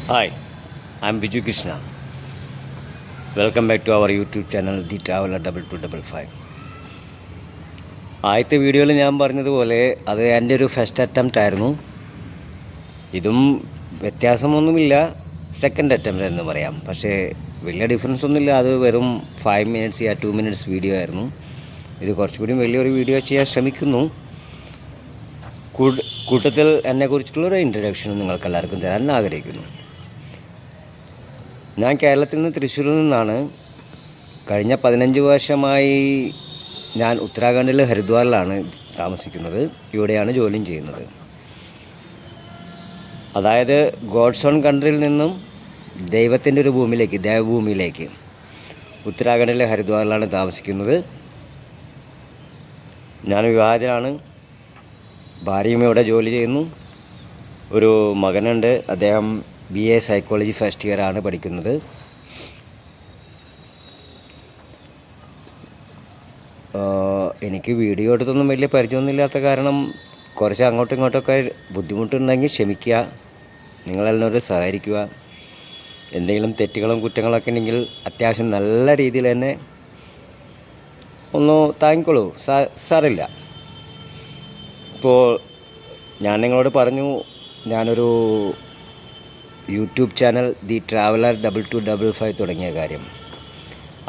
Hi, I'm Viju Krishna. Welcome back to our YouTube channel, The Traveler 2255. ആദ്യത്തെ വീഡിയോയിൽ ഞാൻ പറഞ്ഞതുപോലെ അത് എൻ്റെ ഒരു ഫസ്റ്റ് അറ്റംപ്റ്റ് ആയിരുന്നു. ഇതും വ്യത്യാസമൊന്നുമില്ല, സെക്കൻഡ് അറ്റംപ്റ്റ് എന്ന് പറയാം. പക്ഷേ വലിയ ഡിഫറൻസ് ഒന്നുമില്ല. അത് വെറും 5 minutes 2 minutes വീഡിയോ ആയിരുന്നു. ഇത് കുറച്ചുകൂടി വലിയൊരു വീഡിയോ ചെയ്യാൻ ശ്രമിക്കുന്നു. കൂട്ടത്തിൽ എന്നെക്കുറിച്ചിട്ടുള്ളൊരു ഇൻട്രഡക്ഷനും നിങ്ങൾക്കെല്ലാവർക്കും തരാൻ ആഗ്രഹിക്കുന്നു. ഞാൻ കേരളത്തിൽ നിന്ന് തൃശ്ശൂരിൽ നിന്നാണ്. കഴിഞ്ഞ 15 വർഷമായി ഞാൻ ഉത്തരാഖണ്ഡിലെ ഹരിദ്വാറിലാണ് താമസിക്കുന്നത്. ഇവിടെയാണ് ജോലിയും ചെയ്യുന്നത്. അതായത് ഗോഡ്സ് ഓൺ കൺട്രിയിൽ നിന്നും ദൈവത്തിൻ്റെ ഒരു ഭൂമിയിലേക്ക്, ദേവഭൂമിയിലേക്ക് ഉത്തരാഖണ്ഡിലെ ഹരിദ്വാറിലാണ് താമസിക്കുന്നത്. ഞാൻ വിവാഹിതനാണ്. ഭാര്യയും ഇവിടെ ജോലി ചെയ്യുന്നു. ഒരു മകനുണ്ട്. അദ്ദേഹം BA സൈക്കോളജി ഫസ്റ്റ് ഇയർ ആണ് പഠിക്കുന്നത്. എനിക്ക് വീഡിയോ എടുത്തൊന്നും വലിയ പരിചയമൊന്നുമില്ലാത്ത കാരണം കുറച്ച് അങ്ങോട്ടും ഇങ്ങോട്ടൊക്കെ ബുദ്ധിമുട്ടുണ്ടെങ്കിൽ ക്ഷമിക്കുക. നിങ്ങളെല്ലാവരും സഹകരിക്കുക. എന്തെങ്കിലും തെറ്റുകളും കുറ്റങ്ങളൊക്കെ ഉണ്ടെങ്കിൽ അത്യാവശ്യം നല്ല രീതിയിൽ തന്നെ ഒന്ന് താങ്ങിക്കോളൂ, സാറില്ല. ഇപ്പോൾ ഞാൻ നിങ്ങളോട് പറഞ്ഞു, ഞാനൊരു യൂട്യൂബ് ചാനൽ ദി ട്രാവലർ 2255 തുടങ്ങിയ കാര്യം.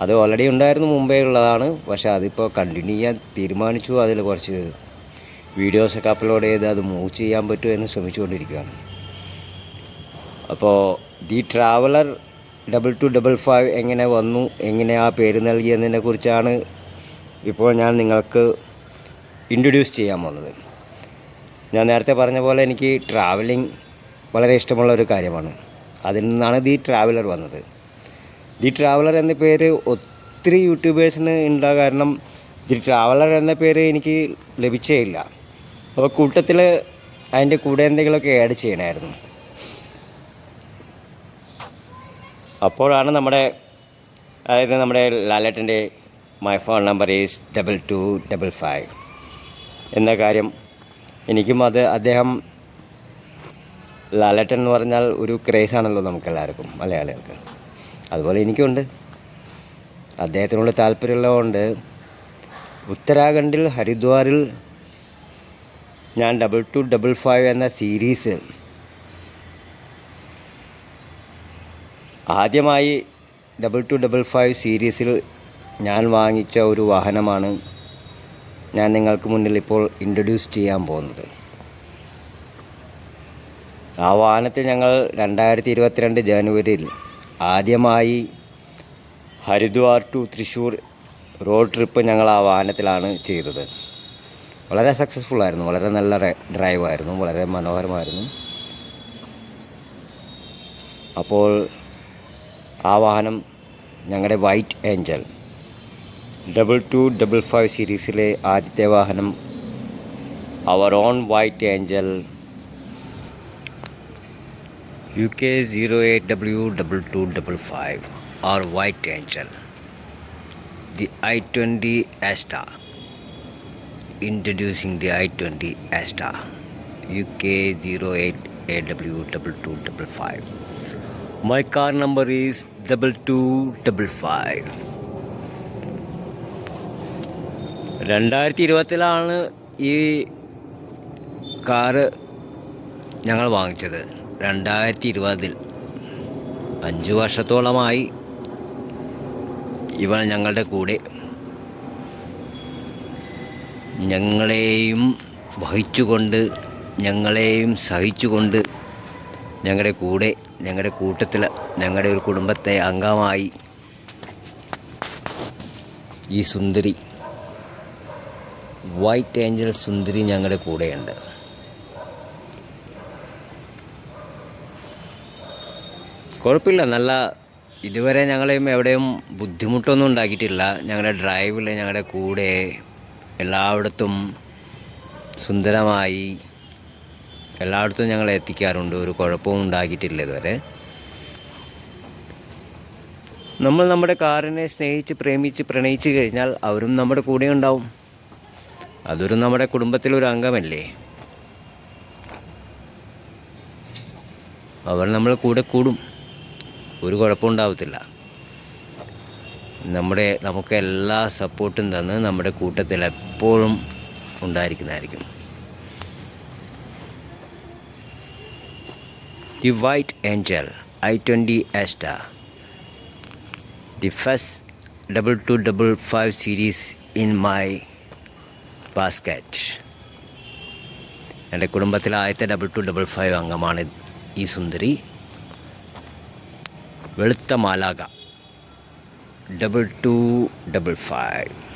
അത് ഓൾറെഡി ഉണ്ടായിരുന്നു, മുമ്പേ ഉള്ളതാണ്. പക്ഷേ അതിപ്പോൾ കണ്ടിന്യൂ ചെയ്യാൻ തീരുമാനിച്ചു. അതിൽ കുറച്ച് വീഡിയോസൊക്കെ അപ്ലോഡ് ചെയ്ത് അത് മൂവ് ചെയ്യാൻ പറ്റുമോ എന്ന് ശ്രമിച്ചുകൊണ്ടിരിക്കുകയാണ്. അപ്പോൾ ദി ട്രാവലർ 2255 എങ്ങനെ വന്നു, എങ്ങനെ ആ പേര് നൽകിയതിനെ കുറിച്ചാണ് ഇപ്പോൾ ഞാൻ നിങ്ങൾക്ക് ഇൻട്രൊഡ്യൂസ് ചെയ്യാൻ പോകുന്നത്. ഞാൻ നേരത്തെ പറഞ്ഞ പോലെ എനിക്ക് ട്രാവലിംഗ് വളരെ ഇഷ്ടമുള്ള ഒരു കാര്യമാണ്. അതിൽ നിന്നാണ് ദി ട്രാവലർ വന്നത്. ദി ട്രാവലർ എന്ന പേര് ഒത്തിരി യൂട്യൂബേഴ്സിന് ഉണ്ടാകും. കാരണം ദി ട്രാവലർ എന്ന പേര് എനിക്ക് ലഭിച്ചേ ഇല്ല. അപ്പോൾ കൂട്ടത്തിൽ അതിൻ്റെ കൂടെ എന്തെങ്കിലുമൊക്കെ ആഡ് ചെയ്യണമായിരുന്നു. അപ്പോഴാണ് നമ്മുടെ ലാലേട്ടൻ്റെ മൈ ഫോൺ നമ്പർ ഈസ് 2255 എന്ന കാര്യം എനിക്കും അദ്ദേഹം ലാലേട്ടൻ എന്ന് പറഞ്ഞാൽ ഒരു ക്രേസാണല്ലോ നമുക്കെല്ലാവർക്കും, മലയാളികൾക്ക്. അതുപോലെ എനിക്കുണ്ട്. അദ്ദേഹത്തിനുള്ള താല്പര്യമുള്ളതുകൊണ്ട് ഉത്തരാഖണ്ഡിൽ ഹരിദ്വാറിൽ ഞാൻ 2255 എന്ന സീരീസ് ആദ്യമായി 2255 സീരീസിൽ ഞാൻ വാങ്ങിച്ച ഒരു വാഹനമാണ് ഞാൻ നിങ്ങൾക്ക് മുന്നിൽ ഇപ്പോൾ ഇൻട്രൊഡ്യൂസ് ചെയ്യാൻ പോകുന്നത്. ആ വാഹനത്തിൽ ഞങ്ങൾ 2022 ജനുവരിയിൽ ആദ്യമായി Haridwar to Thrissur road trip ഞങ്ങൾ ആ വാഹനത്തിലാണ് ചെയ്തത്. വളരെ സക്സസ്ഫുള്ളായിരുന്നു. വളരെ നല്ല ഡ്രൈവായിരുന്നു. വളരെ മനോഹരമായിരുന്നു. അപ്പോൾ ആ വാഹനം ഞങ്ങളുടെ വൈറ്റ് ഏഞ്ചൽ 2255 സീരീസിലെ ആദ്യത്തെ വാഹനം, our own white angel UK 08W2255 or White Angel, the i20 Asta. Introducing the i20 Asta, UK 08AW2255. My car number is 2255. 2020 ഈ കാറ് ഞങ്ങൾ വാങ്ങിച്ചത്. 2020 5 വർഷത്തോളമായി ഇവൾ ഞങ്ങളുടെ കൂടെ, ഞങ്ങളെയും വഹിച്ചുകൊണ്ട്, ഞങ്ങളെയും സഹിച്ചുകൊണ്ട്, ഞങ്ങളുടെ കൂടെ, ഞങ്ങളുടെ കൂട്ടത്തിൽ, ഞങ്ങളുടെ ഒരു കുടുംബത്തെ അംഗമായി ഈ സുന്ദരി, വൈറ്റ് ഏഞ്ചൽ സുന്ദരി ഞങ്ങളുടെ കൂടെയുണ്ട്. കുഴപ്പമില്ല, നല്ല. ഇതുവരെ ഞങ്ങളെയും എവിടെയും ബുദ്ധിമുട്ടൊന്നും ഉണ്ടാക്കിയിട്ടില്ല. ഞങ്ങളുടെ ഡ്രൈവിൽ ഞങ്ങളുടെ കൂടെ എല്ലായിടത്തും സുന്ദരമായി എല്ലായിടത്തും ഞങ്ങളെ എത്തിക്കാറുണ്ട്. ഒരു കുഴപ്പവും ഉണ്ടാക്കിയിട്ടില്ല ഇതുവരെ. നമ്മൾ നമ്മുടെ കാറിനെ സ്നേഹിച്ച്, പ്രേമിച്ച്, പ്രണയിച്ച് കഴിഞ്ഞാൽ അവരും നമ്മുടെ കൂടെ ഉണ്ടാവും. അതൊരു നമ്മുടെ കുടുംബത്തിലൊരു അംഗമല്ലേ. അവർ നമ്മൾ കൂടെ കൂടും, ഒരു കുഴപ്പമുണ്ടാവത്തില്ല. നമുക്ക് എല്ലാ സപ്പോർട്ടും തന്ന് നമ്മുടെ കൂട്ടത്തിൽ എപ്പോഴും ഉണ്ടായിരിക്കുന്നതായിരിക്കും. The white angel i20 Asta, the first 2255 series in my basket. എൻ്റെ കുടുംബത്തിലെ ആദ്യത്തെ 2255 അംഗമാണ് ഈ സുന്ദരി. വെളുത്ത മാലാക 2255.